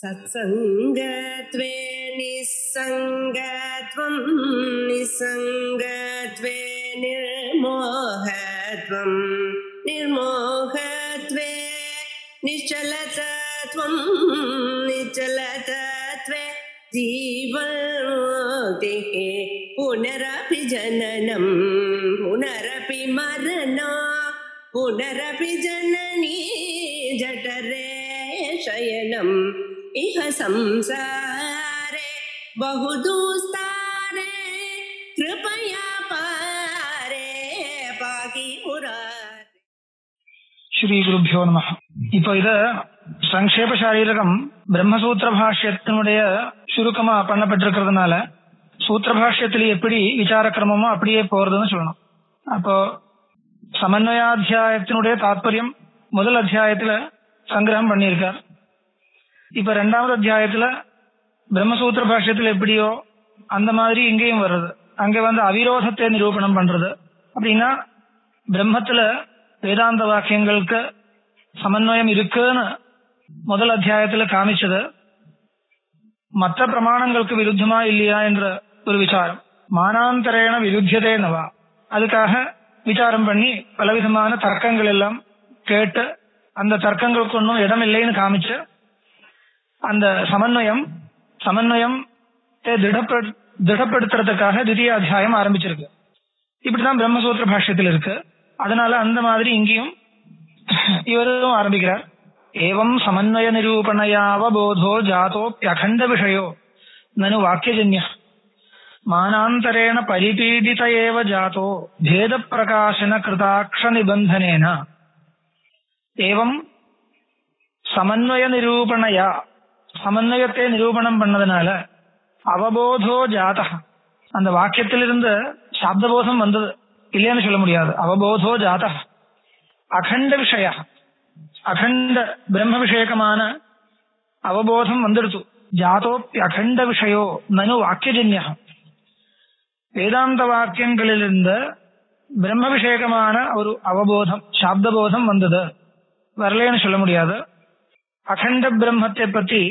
सत्संगत्वे निस्संगत्वं निस्संगत्वे निर्मोहत्वं निर्मोहत्वे निश्चलतत्वं निश्चलतत्वे जीवन्मुक्तिः पुनरपि जननं पुनरपि मरणं पुनरपि जननी जठरे शयनम् इह संसारे बहुदुस्तारे कृपया पारे पाहि मुरारे. ஸ்ரீ குருப்யோ நமஹ. இப்போ இத சங்கேப சாரீரகம் பிரம்மசூத்திர பாஷ்யத்தினுடைய சுருக்கமா பண்ணப்பட்டிருக்கிறதுனால சூத்திர பாஷ்யத்துல எப்படி விசார கிரமமோ அப்படியே போறதுன்னு சொல்லணும். அப்போ சமன்வயாத்தியாயத்தினுடைய தாத்பரியம் முதல் அத்தியாயத்துல சங்கிரகம் பண்ணியிருக்கார். இப்ப ரெண்டாவது அத்தியாயத்துல பிரம்மசூத்திர பாஷ்யத்துல எப்படியோ அந்த மாதிரி இங்கேயும் வருது. அங்க அவிரோதத்தை நிரூபணம் பண்றது. அப்படின்னா பிரம்மத்துல வேதாந்த வாக்கியங்களுக்கு சமன்வயம் இருக்குன்னு முதல் அத்தியாயத்துல காமிச்சது மற்ற பிரமாணங்களுக்கு விருத்தமா இல்லையா என்ற ஒரு விசாரம். மானாந்தரேன விருத்தியதே நவா, அதுக்காக விசாரம் பண்ணி பலவிதமான தர்க்கங்கள் எல்லாம் கேட்டு அந்த தர்க்கங்களுக்கு ஒன்றும் இடம் இல்லைன்னு காமிச்சு அந்த சமன்வயம் திடப்படுத்துறதுக்காக தித்திய அத்தியாயம் ஆரம்பிச்சிருக்கு. இப்படிதான் பிரம்மசூத்திர பாஷ்யத்தில் இருக்கு. அதனால அந்த மாதிரி இங்கேயும் இவரும் ஆரம்பிக்கிறார். ஏவம் சமன்வய நிரூபணையாவபோதோ ஜாதோப்யகண்ட விஷயோ நனு வாக்கியஜன்ய மானாந்தரேண பரிபீடித ஏவ ஜாதோ பேத பிரகாசன கிருதாக்ஷ நிபந்தனேன. ஏவம் சமன்வய நிரூபணையா, சமன்வயத்தை நிரூபணம் பண்ணதுனால அவபோதோ ஜாத, அந்த வாக்கியத்திலிருந்து சாப்தபோதம் வந்தது இல்லைன்னு சொல்ல முடியாது. அவபோதோ ஜாத அகண்ட விஷய, அகண்ட பிரம்ம விஷயகமான அவபோதம் வந்துடுத்து. ஜாதோப்பி அகண்ட விஷயோ நனு வாக்கியஜன்ய, வேதாந்த வாக்கியங்களிலிருந்து பிரம்ம விஷயகமான ஒரு அவபோதம் சாப்தபோதம் வந்தது, வரலேன்னு சொல்ல முடியாது. அகண்ட பிரம்மத்தை பற்றி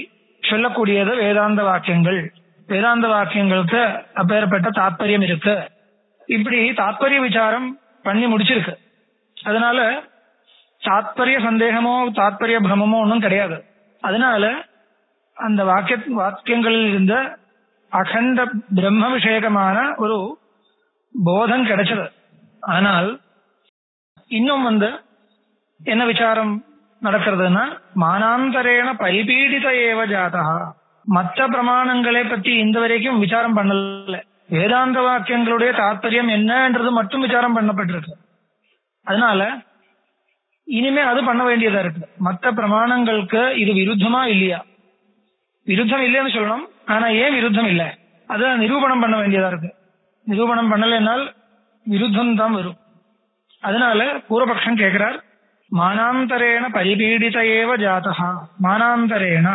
சொல்லக்கூடியது வேதாந்த வாக்கியங்கள். வேதாந்த வாக்கியங்களுக்கு அப்பேற்பட்ட தாத்பரியம் இருக்கு. இப்படி தாத்பரிய விசாரம் பண்ணி முடிச்சிருக்கு. அதனால தாத்பரிய சந்தேகமோ தாத்பரிய பிரமமோ ஒன்றும் கிடையாது. அதனால அந்த வாக்கியங்களில் இருந்த அகண்ட பிரம்ம விஷயகமான ஒரு போதம் கிடைச்சது. ஆனால் இன்னும் என்ன விசாரம் நடக்கிறதுனா மானாந்தரேன பரிபீடித ஏவ ஜாதா, மற்ற பிரமாணங்களை பற்றி இந்த வரைக்கும் விசாரம் பண்ணல. வேதாந்த வாக்கியங்களுடைய தாத்பரியம் என்னன்றது மட்டும் விசாரம் பண்ணப்பட்டிருக்கு. அதனால இனிமே அது பண்ண வேண்டியதா இருக்கு. மற்ற பிரமாணங்களுக்கு இது விருத்தமா இல்லையா, விருத்தம் இல்லைன்னு சொல்லணும். ஆனா ஏன் விருத்தம் இல்லை அதை நிரூபணம் பண்ண வேண்டியதா இருக்கு. நிரூபணம் பண்ணலைன்னால் விருத்தம் தான் வரும். அதனால பூர்வபக்ஷம் கேட்கிறார், மானாந்தரேன பரிபீடித ஏவ ஜாதா, மானாந்தரேன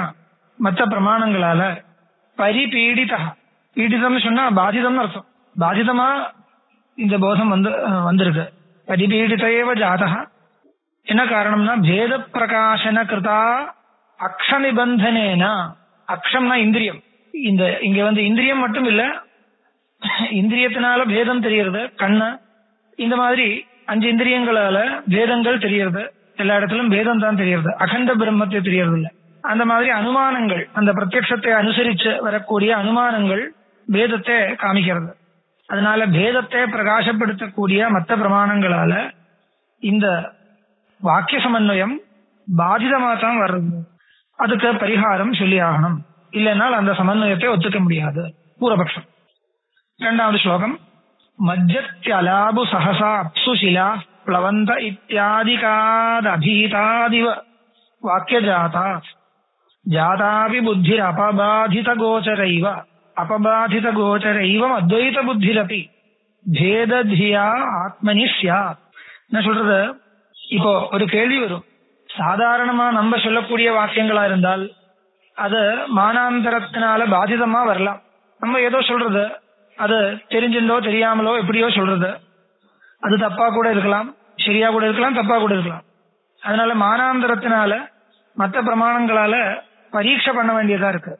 மற்ற பிரமாணங்களால பரிபீடித, பீடிதம்னு சொன்னா பாதிதம்னு அர்த்தம். பாதிதமா இந்த போதம் வந்திருக்கு. பரிபீடித ஏவ ஜாதா என்ன காரணம்னா பேத பிரகாசன கிருதா அக்ஷ நிபந்தனேனா. அக்ஷம்னா இந்திரியம். இங்க இந்திரியம் மட்டும் இல்ல, இந்திரியத்தினால பேதம் தெரியறது கண்ணு. இந்த மாதிரி 5 இந்திரியங்களால பேதங்கள் தெரியறது. எல்லா இடத்திலும் பேதம் தான் தெரியறது, அகண்ட பிரம்மத்தை தெரியறது இல்ல. அந்த மாதிரி அனுமானங்கள், அந்த பிரத்யக்ஷத்தை அனுசரிச்சு வரக்கூடிய அனுமானங்கள் பேதத்தை காமிக்கிறது. அதனால பேதத்தை பிரகாசப்படுத்தக்கூடிய மற்ற பிரமாணங்களால இந்த வாக்கிய சமன்வயம் பாதிதமா தான் வர்றது. அதுக்கு பரிகாரம் சொல்லி ஆகணும், இல்லைன்னால் அந்த சமன்வயத்தை ஒத்துக்க முடியாது. பூர்வபக்ஷம். இரண்டாவது ஸ்லோகம். மஜ்ஜத்யலாபு சஹசா அப்சு சிலா பிளவந்த இத்தியாதிகாதபீதாதிவ வாக்கியஜாதா ஜாதாபி புத்திர் அபபாதித கோச்சரைவ அபபாதித கோச்சரைவம் அத்வைத புத்திரபி பேதத்யா ஆத்மனி ஸ்யாத். என்ன சொல்றது, இப்போ ஒரு கேள்வி வரும். சாதாரணமா நம்ம சொல்லக்கூடிய வாக்கியங்களா இருந்தால் அது மானாந்தரத்தினால பாதிதமா வரலாம். நம்ம ஏதோ சொல்றது, அது தெரிஞ்சிருந்தோ தெரியாமலோ எப்படியோ சொல்றது, அது தப்பா கூட இருக்கலாம், சரியா கூட இருக்கலாம், தப்பா கூட இருக்கலாம். அதனால மானாந்தரத்தினால மற்ற பிரமாணங்களால பரீட்சை பண்ண வேண்டியதா இருக்கு.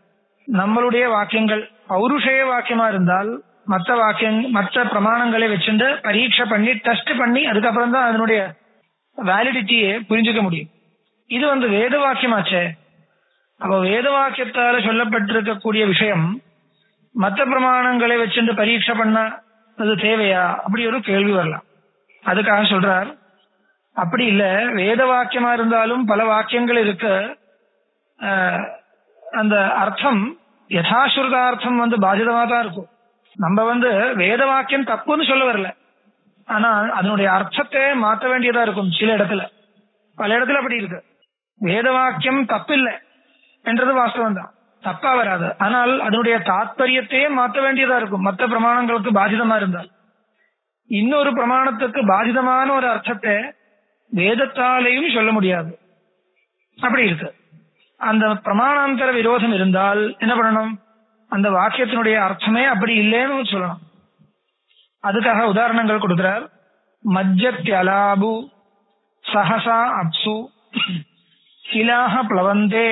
நம்மளுடைய வாக்கியங்கள் பௌருஷேய வாக்கியமா இருந்தால் மற்ற பிரமாணங்களை வச்சுட்டு பரீட்சை பண்ணி டெஸ்ட் பண்ணி அதுக்கப்புறம் தான் அதனுடைய வேலிடிட்டியை புரிஞ்சுக்க முடியும். இது வேத வாக்கியமாச்சே. அப்ப வேத வாக்கியத்தால சொல்லப்பட்டிருக்கக்கூடிய விஷயம் மற்ற பிரமாணங்களை வச்சுட்டு பரீட்சை பண்ண அது தேவையா? அப்படி ஒரு கேள்வி வரலாம். அதுக்காக சொல்றார், அப்படி இல்ல, வேத வாக்கியமா இருந்தாலும் பல வாக்கியங்கள் இருக்கு. அந்த அர்த்தம் யதாஸ்ருதார்த்தம் பாதிதமா தான் இருக்கும். நம்ம வேத வாக்கியம் தப்புன்னு சொல்ல வரல, ஆனா அதனுடைய அர்த்தத்தை மாற்ற வேண்டியதா இருக்கும். சில இடத்துல, பல இடத்துல அப்படி இருக்கு. வேத வாக்கியம் தப்பு இல்லை என்றது வாஸ்தவம் தான், தப்பா வராது. ஆனால் அதனுடைய தாத்பரியத்தையே மாற்ற வேண்டியதா இருக்கும். மற்ற பிரமாணங்களுக்கு பாதிதமா இருந்தால் இன்னொரு பிரமாணத்துக்கு பாதிதமான ஒரு அர்த்தத்தை வேதத்தாலேயும் சொல்ல முடியாது. அப்படி இருக்கு. அந்த பிரமாணாந்தர விரோதம் இருந்தால் என்ன பண்ணணும்? அந்த வாக்கியத்தினுடைய அர்த்தமே அப்படி இல்லைன்னு சொல்லணும். அதுக்காக உதாரணங்கள் கொடுக்கிறார். மஜ்ஜத்யலாபு சஹசா அப்சு ஷிலாஹ பிளவந்தே,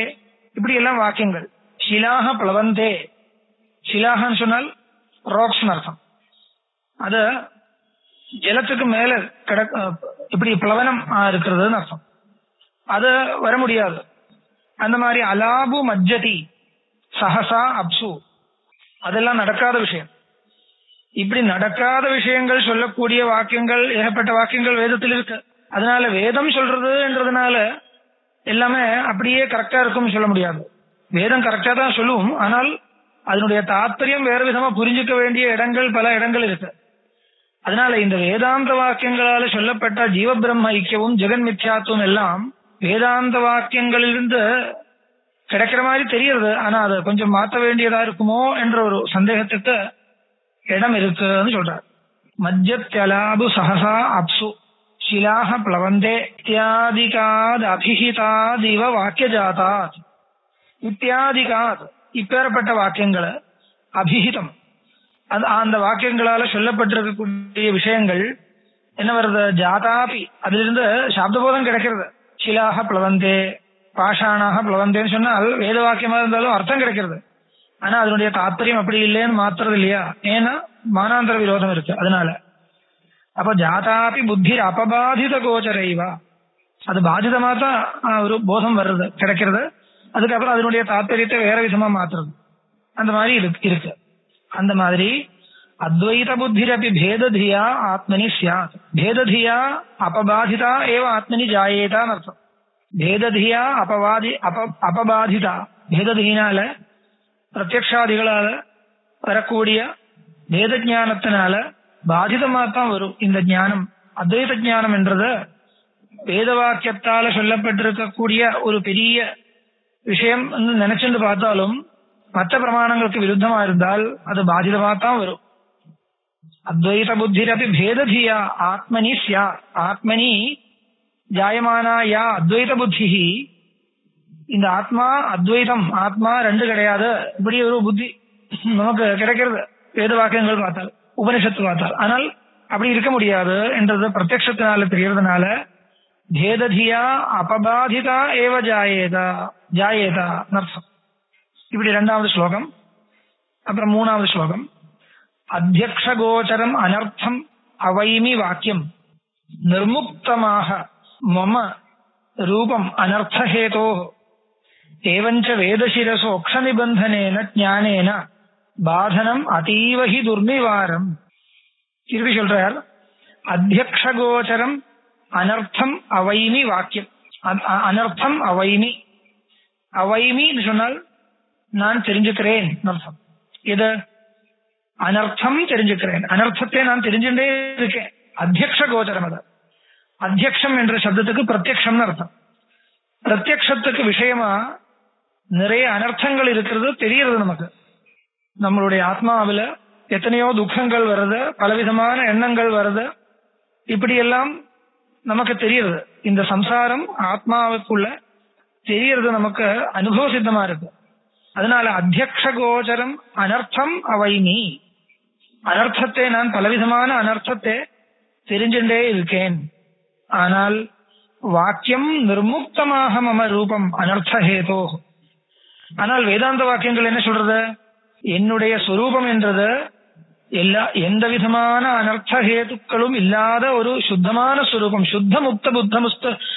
இப்படி எல்லாம் வாக்கியங்கள். ஷிலாஹ பிளவந்தே, ஷிலாஹன்னு சொன்னால் ராக்ஸ் அர்த்தம். அது ஜலத்துக்கு மேல இப்படி பிளவனம் இருக்கிறதுன்னு அர்த்தம். அது வர முடியாது. அந்த மாதிரி அலாபு மஜ்ஜதி சஹசா அப்சு, அதெல்லாம் நடக்காத விஷயம். இப்படி நடக்காத விஷயங்கள் சொல்லக்கூடிய வாக்கியங்கள், ஏகப்பட்ட வாக்கியங்கள் வேதத்தில் இருக்கு. அதனால வேதம் சொல்றதுன்றதுனால எல்லாமே அப்படியே கரெக்டா இருக்கும்னு சொல்ல முடியாது. வேதம் கரெக்டா தான் சொல்லுவோம், ஆனால் அதனுடைய தாத்பரியம் வேறு விதமா புரிஞ்சுக்க வேண்டிய இடங்கள் பல இடங்கள் இருக்கு. அதனால இந்த வேதாந்த வாக்கியங்களால சொல்லப்பட்ட ஜீவ பிரம்ம ஐக்கியமும் ஜெகன் மித்யாத்துவம் எல்லாம் வேதாந்த வாக்கியங்களிலிருந்து கிடைக்கிற மாதிரி தெரியுது. ஆனா அதை கொஞ்சம் மாற்ற வேண்டியதா இருக்குமோ என்ற ஒரு சந்தேகத்துக்கு இடம் இருக்குன்னு சொல்றார். மஜ்ஜத்யலாபு சஹசா அப்சு ஷிலாஹ பிளவந்தே இத்தியாதிகாத் அபிஹிதாதிவ வாக்கிய ஜாதாத். இத்தியாதிகாத், இப்பேற்பட்ட வாக்கியங்களை, அபிஹிதம், அந்த வாக்கியங்களால சொல்லப்பட்டிருக்கக்கூடிய விஷயங்கள் என்ன வருது? ஜாதாபி, அதிலிருந்து சாப்தபோதம் கிடைக்கிறது. ஷிலாஹ பிளவந்தே, பாஷாணாக பிளவந்தேன்னு சொன்னால் வேத வாக்கியமா இருந்தாலும் அர்த்தம் கிடைக்கிறது. ஆனா அதனுடைய தாத்பரியம் அப்படி இல்லைன்னு மாத்துறது இல்லையா? ஏன்னா மானாந்தர விரோதம் இருக்கு. அதனால அப்ப ஜாதாபி புத்தி அபபாதித கோச்சரைவா, அது பாதிதமா தான் ஒரு போதம் வர்றது கிடைக்கிறது. அதுக்கப்புறம் அதனுடைய தாத்பரியத்தை வேற விதமா மாத்துறது, அந்த மாதிரி இருக்கு. அந்த மாதிரி அத்வைத புத்திரப்பி பேததியா ஆத்மனி சியாத். பேததியா அபபாதிதா ஏவ ஆத்மனி ஜாயேதான் அர்த்தம். பேததியா அபபாதிதா, பேததியினால பிரத்யக்ஷாதிகளால வரக்கூடிய வேத ஞானத்தினால பாதிதமா தான் வரும் இந்த ஞானம். அத்வைத ஞானம் என்றது வேத வாக்கியத்தால சொல்லப்பட்டிருக்கக்கூடிய ஒரு பெரிய விஷயம் நினைச்சுட்டு பார்த்தாலும் மற்ற பிரமாணங்களுக்கு விருத்தமா இருந்தால் அது பாதிதமா தான் வரும். அத்வைத புத்திரப்பி பேததியா ஆத்மனி சியா. ஆத்மனி ஜாயமானா யா அத்வைத புத்தி, இந்த ஆத்மா அத்வைதம், ஆத்மா ரெண்டு கிடையாது, இப்படி ஒரு புத்தி நமக்கு கிடைக்கிறது வேத வாக்கியங்கள் பார்த்தால், உபனிஷத்து பார்த்தால். ஆனால் அப்படி இருக்க முடியாது என்றது பிரத்யக்ஷத்தினால தெரியறதுனால பேததியா அபபாதிதா ஏவ ஜாயேதா அர்த்தம். இப்படி இரண்டாவது ஸ்லோகம். அப்புறம் மூணாவது ஸ்லோகம். அத்தியக்ஷகோச்சரம் அனர்த்தம் அவைமி வாக்கியம் நிர்முக்தமாக மம ரூபம் அனர்த்தஹேதோ ஏவஞ்ச வேதசிரசோக்ஷ நிபந்தனேன ஞானேன பாதனம் அதீவஹி துர்நிவாரம். திருப்பி சொல்றார், அத்தியக்ஷகோச்சரம் அனர்த்தம் அவைமி வாக்கியம். அனர்த்தம் அவைமி, அவைமின்னு சொன்னால் நான் தெரிஞ்சுக்கிறேன் அர்த்தம். இது அனர்த்தம் தெரிஞ்சுக்கிறேன், அனர்த்தத்தை நான் தெரிஞ்சுட்டே இருக்கேன். அத்தியக்ஷ கோச்சரம். அது அத்தியக்ஷம் என்ற சப்தத்துக்கு பிரத்யக்ஷம்னு அர்த்தம். பிரத்யக்ஷத்துக்கு விஷயமா நிறைய அனர்த்தங்கள் இருக்கிறது தெரிகிறது நமக்கு. நம்மளுடைய ஆத்மாவில எத்தனையோ துக்கங்கள் வருது, பலவிதமான எண்ணங்கள் வருது, இப்படியெல்லாம் நமக்கு தெரியுது. இந்த சம்சாரம் ஆத்மாவுக்குள்ள தெரியறது நமக்கு அனுபவ சித்தமா இருக்கு. அதனால அத்தியக்ஷ கோச்சரம் அனர்த்தம் அவைமி, அனர்த்தத்தை நான் பலவிதமான அனர்த்தத்தை தெரிஞ்சுட்டே இருக்கேன். ஆனால் வாக்கியம் நிர்முக்தமாக மம ரூபம் அனர்த்தஹேதோ, ஆனால் வேதாந்த வாக்கியங்கள் என்ன சொல்றது? என்னுடைய சொரூபம் என்றது எந்த விதமான அனர்த்த ஹேதுக்களும் இல்லாத ஒரு சுத்தமான ஸ்வரூபம், சுத்த முக்த புத்த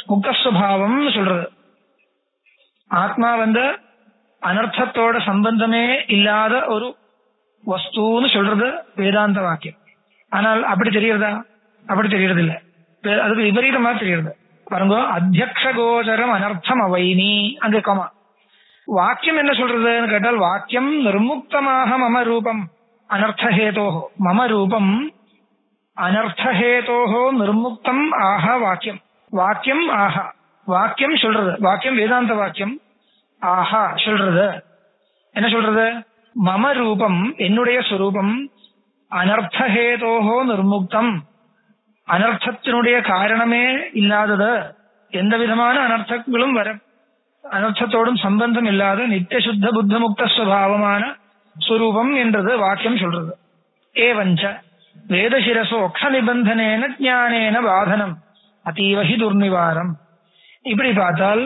முக்தஸ்வபாவம் சொல்றது. ஆத்மா அனர்த்தத்தோட சம்பந்தமே இல்லாத ஒரு வஸ்துன்னு சொல்றது வேதாந்த வாக்கியம். ஆனால் அப்படி தெரியறதா? அப்படி தெரியறது இல்ல. அதுக்கு விபரீதமா தெரியுது பாருங்க. அத்தியக்ஷ கோச்சரம் அனர்த்தம் அவைனி, அங்க கமா. வாக்கியம் என்ன சொல்றதுன்னு கேட்டால், வாக்கியம் நிர்முக்தமாக மம ரூபம் அனர்த்தஹேதோஹோ, மம ரூபம் அனர்த்தஹேதோஹோ நிர்முக்தம் ஆஹா வாக்கியம். வாக்கியம் ஆஹா, வாக்கியம் சொல்றது, வாக்கியம் வேதாந்த வாக்கியம். ஆஹா சொல்றது என்ன சொல்றது? மம ரூபம் என்னுடைய ஸ்வரூபம் அனர்த்தஹேதோஹோ நிர்முக்தம், அனர்த்தத்தினுடைய காரணமே இல்லாதது, எந்த விதமான அனர்த்தங்களும் அனர்த்தத்தோடும் சம்பந்தம் இல்லாத நித்திய சுத்த புத்த முக்த ஸ்வபாவமான ஸ்வரூபம் என்றது வாக்கியம் சொல்றது. ஏவஞ்ச வேதசிரசோ அக்ஷ நிபந்தனேன ஞானேன பாதனம் அதீவஹி துர்நிவாரம். இப்படி பார்த்தால்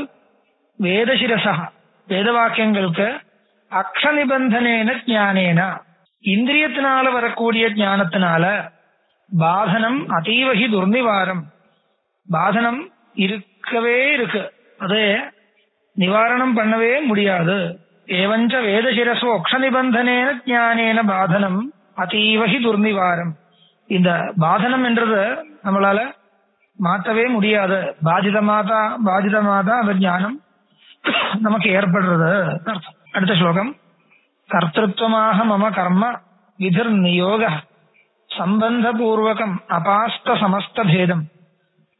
வேதசிரசா வேத வாக்கியங்களுக்கு அக்ஷ நிபந்தனேன ஞானேன இந்திரியத்தினால வரக்கூடிய ஞானத்தினால பாதனம் அதீவஹி துர்நிவாரம், பாதனம் இருக்கவே இருக்கு, அதே நிவாரணம் பண்ணவே முடியாது. ஏவஞ்ச வேதசிரசோ அக்ஷ நிபந்தனேன ஞானேன பாதனம் அதீவஹி துர்நிவாரம். இந்த பாதனம் என்றது நம்மளால மாற்றவே முடியாது. பாதிதமாதா அந்த ஞானம் நமக்கு ஏற்படுறது அர்த்தம். அடுத்த ஸ்லோகம். கர்த்திருவமாக மம கர்ம விதிர் நியோக சம்பந்த பூர்வகம் அபாஸ்த சமஸ்த பேதம்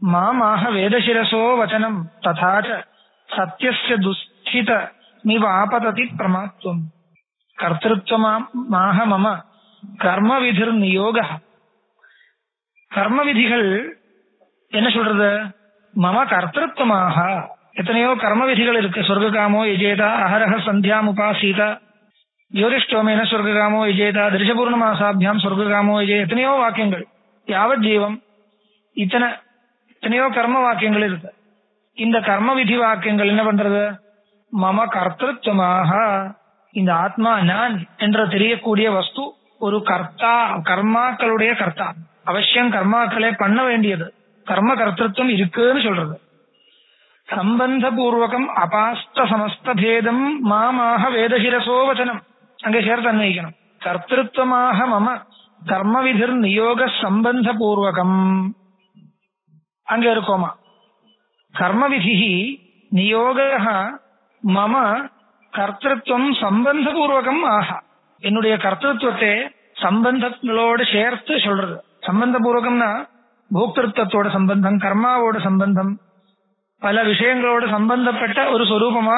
மாமாக வேதசிரசோ வச்சனம் ததாச்ச சத்யஸ்ய துஸ்தித நிவாபததி பிரமாத்வம். கர்த்திருவமாக மம கர்ம விதிர் நியோக, கர்ம விதிகள் என்ன சொல்றது? மம கர்த்திருவமாக, எத்தனையோ கர்ம விதிகள் இருக்கு. சொர்க்காமோ யஜேதா அஹரஹ சந்தியாம் உபாசீதா யோதிஷ்டோமேன சொர்க்காமோ யஜேதா திருஷபூர்ணமாசாபியாம் சொர்க்காமோ யஜே, எத்தனையோ வாக்கியங்கள். யாவத் ஜீவம் எத்தனையோ கர்ம வாக்கியங்கள் இருக்கு. இந்த கர்ம விதி வாக்கியங்கள் என்ன பண்றது? மம கர்த்திருவமாக, இந்த ஆத்மா நான் என்ற தெரியக்கூடிய வஸ்து ஒரு கர்த்தா, கர்மாக்களுடைய கர்த்தா, அவசியம் கர்மாக்களே பண்ண வேண்டியது, கர்ம கர்த்திருவம் இருக்குன்னு சொல்றது. சம்பந்த பூர்வகம் அபாஸ்த சமஸ்த பேதம் மாமாக வேதசிரசோ வச்சனம், அங்கே சேர்த்து அன்வயிக்கணும். கர்த்திருவமாக மம கர்ம விதிர் நியோக சம்பந்த பூர்வகம், அங்க இருக்கோமா. கர்ம விதி நியோக மம கர்த்திருவம் சம்பந்த பூர்வகம் ஆஹா, என்னுடைய கர்த்திருவத்தை சம்பந்தங்களோடு சேர்த்து சொல்றது. சம்பந்த பூர்வகம்னா போக்திருத்தத்தோட சம்பந்தம், கர்மாவோட சம்பந்தம், பல விஷயங்களோட சம்பந்தப்பட்ட ஒரு சொரூபமா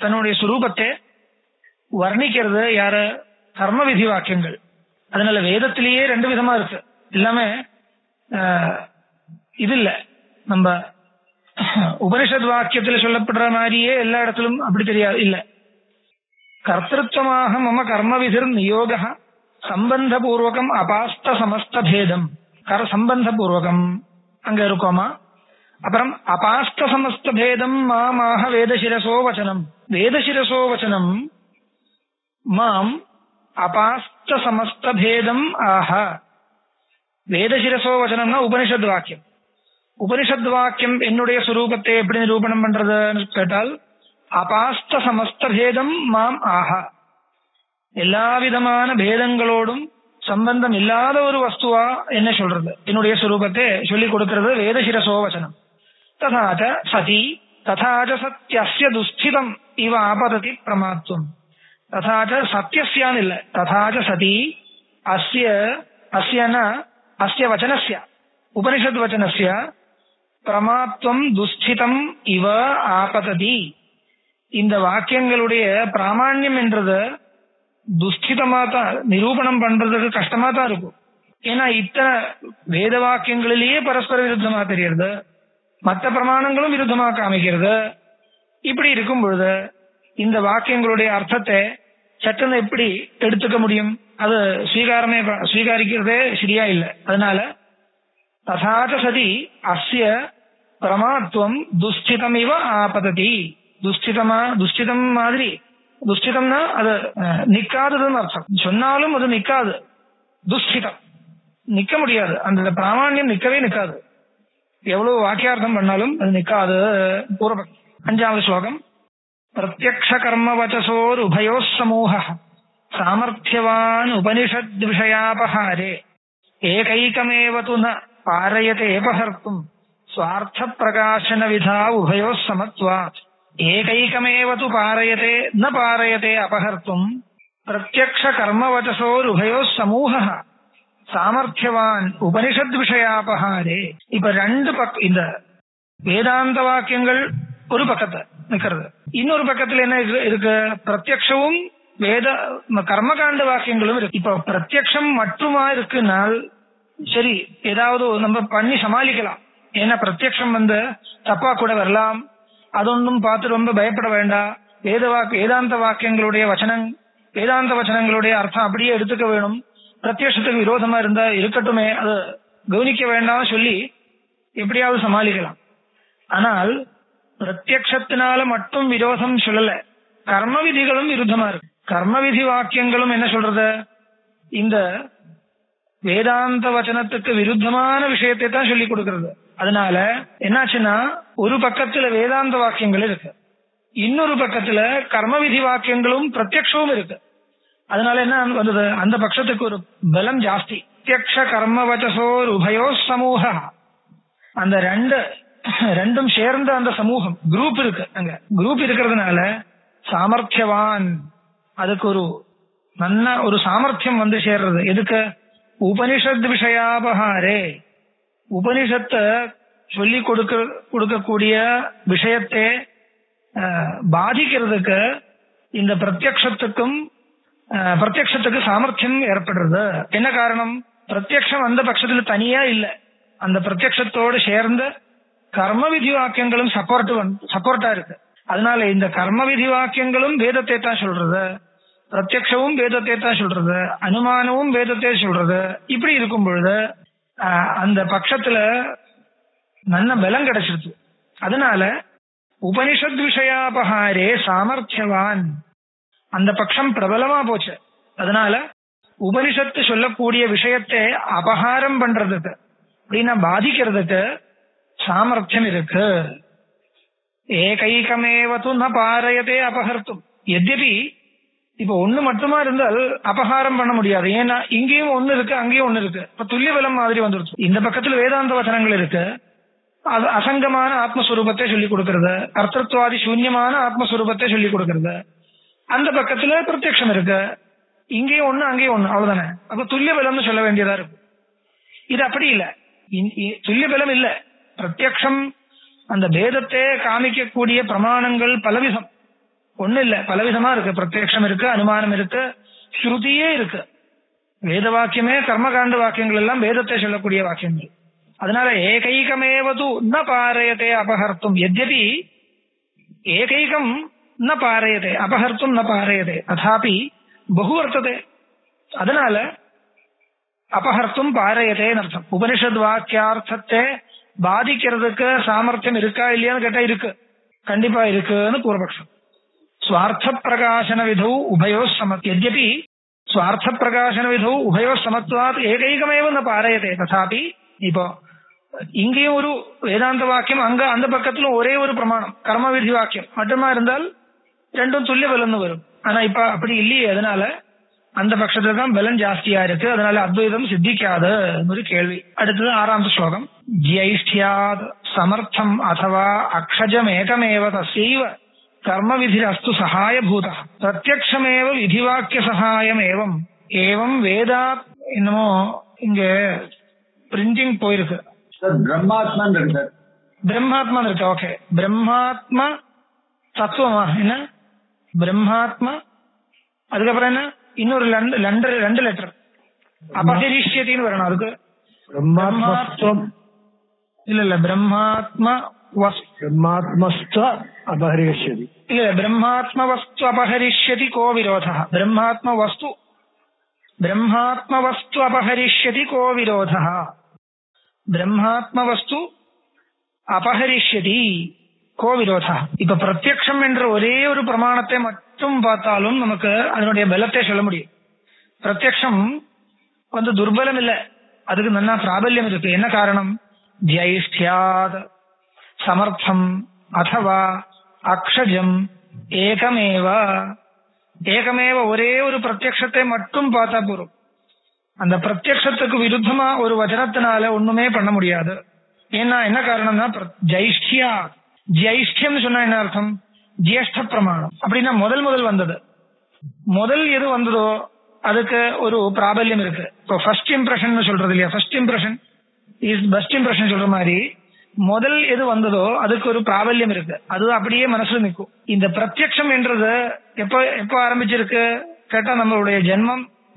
தன்னுடைய சுரூபத்தை வர்ணிக்கிறது யாரு? கர்ம விதி வாக்கியங்கள். அதனால வேதத்திலேயே ரெண்டு விதமா இருக்கு. எல்லாமே இது இல்ல, நம்ம உபனிஷத் வாக்கியத்துல சொல்லப்படுற மாதிரியே எல்லா இடத்திலும் அப்படி தெரியாது இல்ல. கர்த்திருவமாக மம கர்ம விதிர் நியோக சம்பந்த பூர்வகம் அபாஸ்த சமஸ்த பேதம், சம்பந்த பூர்வகம் அங்க இருக்கோமா. அப்புறம் அபாஸ்த சமஸ்த பேதம் மாமாக வேதசிரசோ வச்சனம், வேதசிரசோ வச்சனம் மாம் அபாஸ்த சமஸ்த பேதம் ஆஹா. வேதசிரசோ வச்சனம்னா உபனிஷத் வாக்கியம். உபனிஷத் வாக்கியம் என்னுடைய சுரூபத்தை எப்படி நிரூபணம் பண்றதுன்னு கேட்டால், அபாஸ்த சமஸ்த பேதம் மாம் ஆஹா, எல்லா விதமான பேதங்களோடும் சம்பந்தம் இல்லாத ஒரு வஸ்துவா என்ன சொல்றது? என்னுடைய சுரூபத்தை சொல்லிக் கொடுக்கிறது வேதசிரசோ வச்சனம். ததாச்ச சதி ததாச்ச சத்யஸ்ய துஸ்திதம் இவ ஆபததி பிரமாத்வம். ததாச்ச சத்யஸ்யான் இல்ல, ததாச்ச சதி அஸ்ய வச்சனஸ்ய உபனிஷத் வச்சனஸ்ய பிரமாத்வம் துஸ்திதம் இவ ஆபததி. இந்த வாக்கியங்களுடைய பிராமாண்யம் என்றது துஸ்திதமா தான், நிரூபணம் பண்றதுக்கு கஷ்டமா தான் இருக்கும். ஏன்னா இத்தனை வேத வாக்கியங்களிலேயே பரஸ்பர விருத்தமா தெரியறது, மற்ற பிரமாணங்களும் விருத்தமா காமிக்கிறது. இப்படி இருக்கும் பொழுது இந்த வாக்கியங்களுடைய அர்த்தத்தை சட்டனை எப்படி எடுத்துக்க முடியும்? அது ஸ்வீகரிக்கிறதே சரியா இல்லை. அதனால ததாச்ச சதி அஸ்ய பிரமாத்வம் துஸ்திதம் இவ ஆபததி. துஸ்திதம் மாதிரி துஷ்டிதம்னா அது நிக்காததுன்னு அர்த்தம். சொன்னாலும் அது நிக்காது, துஷ்டிதம், நிக்க முடியாது. அந்த பிராமாண்யம் நிக்கவே நிக்காது. எவ்வளவு வாக்கியார்த்தம் பண்ணாலும் அது நிக்காது. பூர்வபக்ஷி. 5வது ஸ்லோகம். பிரத்யக்ஷ கர்ம வச்சசோர் உபயோ சமூக சாமர்த்தியவான் உபனிஷத் விஷயாபஹாரே ஏகைகமேவ து ந பாரயதே அபஹர்த்தும் ஸ்வார்த்த பிரகாசன விதா உபயோ சமத்வாத் ஏகைகமேவ து பாரயதே ந பாரயதே அபஹர்த்தும் பிரத்யக்ஷ கர்ம வச்சசோர் உபயோ சமூக சாமர்த்தியவான் உபனிஷத் விஷயாபஹாரே. இப்ப ரெண்டு பக்கம் இந்த வேதாந்த வாக்கியங்கள் ஒரு பக்கத்தை நிக்கிறது, இன்னொரு பக்கத்துல என்ன இருக்கு? பிரத்யக்ஷமும் வேத கர்மகாண்ட வாக்கியங்களும் இருக்கு. இப்ப பிரத்யக்ஷம் மட்டுமா இருக்குனால் சரி, ஏதாவது நம்ம பண்ணி சமாளிக்கலாம். ஏன்னா பிரத்யக்ஷம் தப்பா கூட வரலாம், அதொன்னும் பார்த்து ரொம்ப பயப்பட வேண்டாம். வேதாந்த வாக்கியங்களுடைய வேதாந்த வச்சனங்களுடைய அர்த்தம் அப்படியே எடுத்துக்க வேணும். பிரத்யக்ஷத்துக்கு விரோதமா இருந்தா இருக்கட்டுமே, அது கவனிக்க வேண்டாம் சொல்லி எப்படியாவது சமாளிக்கலாம். ஆனால் பிரத்யக்ஷத்தினால மட்டும் விரோதம் சொல்லல, கர்ம விதிகளும் விருத்தமா இருக்கு. கர்ம விதி வாக்கியங்களும் என்ன சொல்றது? இந்த வேதாந்த வச்சனத்துக்கு விருத்தமான விஷயத்தை தான் சொல்லி கொடுக்கிறது. அதனால என்னாச்சுன்னா, ஒரு பக்கத்துல வேதாந்த வாக்கியங்கள் இருக்கு, இன்னொரு பக்கத்துல கர்ம விதி வாக்கியங்களும் பிரத்யக்ஷமும் இருக்கு. அதனால என்ன வந்தது? அந்த பட்சத்துக்கு ஒரு பலம் ஜாஸ்தி. பிரத்யக்ஷ கர்ம வச்சசோர் உபயோ சமூக, அந்த ரெண்டும் சேர்ந்த அந்த சமூகம் குரூப் இருக்கு. அங்க குரூப் இருக்கிறதுனால சாமர்த்தியவான், அதுக்கு ஒரு நல்ல ஒரு சாமர்த்தியம் சேர்றது. எதுக்கு? உபனிஷத் விஷயாபஹாரே, உபனிஷத்தை சொல்லி கொடுக்கக்கூடிய விஷயத்தை பாதிக்கிறதுக்கு இந்த பிரத்யக்ஷத்துக்கு சாமர்த்தியம் ஏற்படுறது. என்ன காரணம்? பிரத்யக்ஷம் அந்த பட்சத்துல தனியா இல்ல, அந்த பிரத்யக்ஷத்தோடு சேர்ந்த கர்ம விதி வாக்கியங்களும் சப்போர்ட்டா இருக்கு. அதனால இந்த கர்ம விதி வாக்கியங்களும் வேதத்தை தான் சொல்றது, பிரத்யக்ஷமும் வேதத்தை தான் சொல்றது, அனுமானமும் வேதத்தை சொல்றது. இப்படி இருக்கும் பொழுது அந்த பட்சத்துல நல்ல பலம் கிடைச்சிருச்சு. அதனால உபனிஷத் விஷயாபஹாரே சாமர்த்தியவான், அந்த பட்சம் பிரபலமா போச்சு. அதனால உபனிஷத்து சொல்லக்கூடிய விஷயத்தை அபகாரம் பண்றதுக்கு அப்படின்னா பாதிக்கிறதுக்கு சாமர்த்தியம் இருக்கு. ஏகைகமேவது ந பாரயதே அபஹர்த்தும். எத்யபி இப்ப ஒண்ணு மட்டுமா இருந்தால் அபகாரம் பண்ண முடியாது. ஏன்னா இங்கேயும் ஒண்ணு இருக்கு, அங்கேயும் ஒண்ணு இருக்கு. இப்ப துல்லிய பலம் மாதிரி வந்துருச்சு. இந்த பக்கத்துல வேதாந்த வசனங்கள் இருக்கு, அது அசங்கமான ஆத்மஸ்வரூபத்தை சொல்லி கொடுக்கறது, கர்த்தத்வாதி சூன்யமான ஆத்மஸ்வரூபத்தை சொல்லி கொடுக்கறது. அந்த பக்கத்துல பிரத்யக்ஷம் இருக்கு, இங்கேயும் ஒண்ணு அங்கேயும் ஒண்ணு, அவ்வளவுதானே. அப்ப துல்லிய பலம்னு சொல்ல வேண்டியதா இருக்கு. இது அப்படி இல்ல, துல்லிய பலம் இல்ல. பிரத்யக்ஷம் அந்த பேதத்தை காமிக்கக்கூடிய பிரமாணங்கள் பலவிதம், ஒண்ணு இல்ல, பலவிதமா இருக்கு. பிரத்யக்ஷம் இருக்கு, அனுமானம் இருக்கு, ஸ்ருதியே இருக்கு. வேத வாக்கியமே கர்மகாண்ட வாக்கியங்கள் எல்லாம் வேதத்தை சொல்லக்கூடிய வாக்கியங்கள். அதனால ஏகைகமேவது ந பாரயதே அபஹர்த்தும். எத்யபி ஏகைகம் ந பாரயதே அபஹர்த்தும் ந பாரயதே ததாபி பகு வர்த்ததே. அதனால அபஹர்த்தும் பாரயதே அர்த்தம். உபனிஷத் வாக்கியார்த்தத்தை பாதிக்கிறதுக்கு சாமர்த்தியம் இருக்கா இல்லையான்னு கேட்டா இருக்கு, கண்டிப்பா இருக்குன்னு பூர்வபக்ஷம். ஸ்வார்த்த பிரகாசன விதௌ உபயோ சமத். எத்யபி ஸ்வார்த்த பிரகாசன விதௌ உபயோ சமத்வாத் ஏகைகமேவ ந பாரயதே ததாபி. இப்போ இங்கேயும் ஒரு வேதாந்த வாக்கியம், அங்க அந்த பக்கத்துல ஒரே ஒரு பிரமாணம் கர்ம விதி வாக்கியம் மட்டுமா இருந்தால் ரெண்டும் துல்லிய பலன்னு வரும். ஆனா இப்ப அப்படி இல்லையே. அதனால அந்த பட்சத்துல தான் பலன் ஜாஸ்தியா இருக்கு. அதனால அத்வைதம் சித்திக்காது ஒரு கேள்வி. அடுத்தது 6வது ஸ்லோகம். ஜ்யைஷ்ட்யாத் சமர்த்தம் அதவா அக்ஷஜம் ஏகமேவ தஸ்யைவ கர்ம விதி அஸ்து சகாயபூத பிரத்யக்ஷமேவ விதிவாக்கிய சகாயம் ஏவம் ஏவம் வேதா. என்னமோ இங்க பிரிண்டிங் போயிருக்கு, பிரம்மாத்மான் இருக்கு. பிரம்மாத்மான் இருக்கு, ஓகே. பிரம்மாத்மா தத்துவமா என்ன? பிரம்மாத்மா, அதுக்கப்புறம் என்ன? இன்னொரு ரெண்டு லெட்டர் அபஹரிஷ்யத்தின்னு வரணும். அதுக்கு பிரம்மாத்மஸ்துவம் இல்ல பிரம்மாத்மா பிரம்மாத்மஸ்து அபஹரிஷ்யதி இல்ல பிரம்மாத்ம வஸ்து அபஹரிஷ்யதி கோ விரோதः. பிரம்மாத்ம வஸ்து அபஹரிஷ்யதி கோ விரோதः. பிரம்மாத்ம வஸ்து அபஹரிஷ்யதி கோவிரோதா. இப்ப பிரத்யக்ஷம் என்ற ஒரே ஒரு பிரமாணத்தை மட்டும் பார்த்தாலும் நமக்கு அதனுடைய பலத்தை சொல்ல முடியும். பிரத்யக்ஷம் துர்பலம் இல்ல, அதுக்கு நல்லா பிராபல்யம் இருக்கு. என்ன காரணம்? ஜைஷ்டியாத் சமர்த்தம் அதவா அக்ஷஜம் ஏகமேவ. ஏகமேவ ஒரே ஒரு பிரத்யக்ஷத்தை மட்டும் பார்த்தா போறோம். அந்த பிரத்யக்ஷத்துக்கு விருத்தமா ஒரு வச்சனத்தினால ஒண்ணுமே பண்ண முடியாது. ஏன்னா என்ன காரணம்னா ஜைஷ்டியா. ஜைஷ்டியம் சொன்னா என்ன அர்த்தம்? ஜேஷ்ட பிரமாணம். அப்படின்னா முதல் வந்தது. முதல் எது வந்ததோ அதுக்கு ஒரு பிராபல்யம் இருக்கு. இப்போ ஃபர்ஸ்ட் இம்ப்ரெஷன் சொல்றது இல்லையா, first impression is best impression சொல்ற மாதிரி முதல் எது வந்ததோ அதுக்கு ஒரு பிராபல்யம் இருக்கு. அது அப்படியே மனசுல நிற்கும். இந்த பிரத்யக்ஷம் என்றது எப்ப ஆரம்பிச்சிருக்கு கேட்டா நம்மளுடைய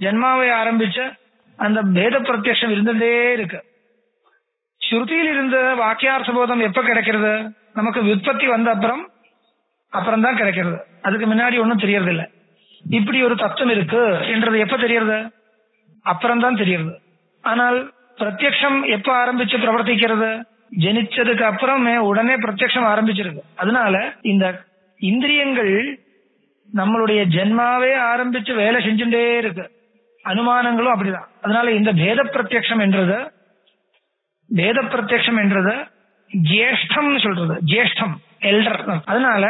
ஜென்மாவை ஆரம்பிச்ச அந்த பேத பிரத்யக்ஷம் இருந்துட்டே இருக்கு. ஸ்ருதியில் இருந்த வாக்கியார்த்த போதம் எப்ப கிடைக்கிறது? நமக்கு விற்பத்தி வந்த அப்புறம் தான் கிடைக்கிறது. அதுக்கு முன்னாடி ஒன்னும் தெரியறது இல்ல. இப்படி ஒரு தத்துவம் இருக்கு என்றது எப்ப தெரியறது? அப்புறம் தான் தெரியறது. ஆனால் பிரத்யக்ஷம் எப்ப ஆரம்பிச்சு பிரவர்த்திக்கிறது? ஜனிச்சதுக்கு அப்புறமே உடனே பிரத்யக்ஷம் ஆரம்பிச்சிருக்கு. அதனால இந்த இந்திரியங்கள் நம்மளுடைய ஜென்மாவே ஆரம்பிச்சு வேலை செஞ்சுட்டே இருக்கு. அனுமானங்களும் அப்படிதான். அதனால இந்த பேத பிரத்யக்ஷம் என்றது ஜேஷ்டம் சொல்றது. ஜேஷ்டம் எல்டர். அதனால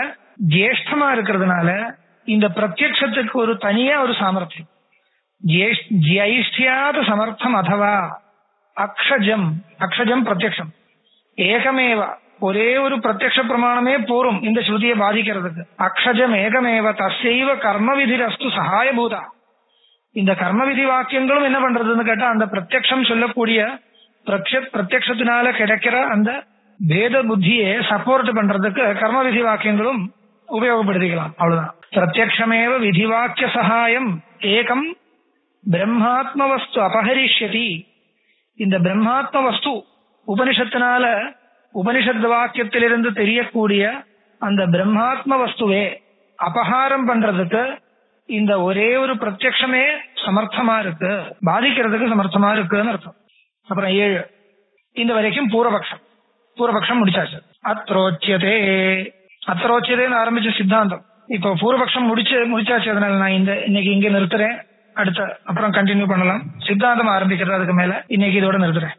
ஜேஷ்டமா இருக்கிறதுனால இந்த பிரத்யக்ஷத்துக்கு ஒரு தனியா ஒரு சாமர்த்தியம். ஜைஷ்டியாத் சமர்த்தம் அதவா அக்ஷஜம். அக்ஷஜம் பிரத்யக்ஷம். ஏகமேவ ஒரே ஒரு பிரத்யக்ஷ பிரமாணமே போரும் இந்த ஸ்ருதியை பாதிக்கிறதுக்கு. அக்ஷஜம் ஏகமேவ தஸ்யைவ கர்ம விதிரஸ்து சகாயபூதா. இந்த கர்ம விதி வாக்கியங்களும் என்ன பண்றதுன்னு கேட்டா அந்த பிரத்யக்ஷம் சொல்லக்கூடிய பிரத்யக்ஷத்தினால கிடைக்கிற அந்த பேத புத்தியை சப்போர்ட் பண்றதுக்கு கர்ம விதி வாக்கியங்களும் உபயோகப்படுத்திக்கலாம். அவ்வளவுதான். பிரத்யக்ஷமேவ விதிவாக்கிய சகாயம் ஏகம் பிரம்மாத்ம வஸ்து அபஹரிஷ்யதி. இந்த பிரம்மாத்ம வஸ்து உபனிஷத்தினால உபனிஷத் வாக்கியத்திலிருந்து தெரியக்கூடிய அந்த பிரம்மாத்ம வஸ்துவே அபகாரம் பண்றதுக்கு இந்த ஒரே ஒரு பிரத்யக்ஷமே சமர்த்தமா இருக்கு, பாதிக்கிறதுக்கு சமர்த்தமா இருக்குன்னு அர்த்தம். அப்புறம் 7 இந்த வரைக்கும் பூர்வபக்ஷம் முடிச்சாச்சு. அத்ரோச்சியதேன்னு ஆரம்பிச்ச சித்தாந்தம் இப்ப பூர்வபக்ஷம் முடிச்சாச்சு. அதனால நான் இன்னைக்கு இங்க நிறுத்துறேன். அப்புறம் கண்டினியூ பண்ணலாம். சித்தாந்தம் ஆரம்பிக்கிறது அதுக்கு மேல. இன்னைக்கு இதோட நிறுத்துறேன்.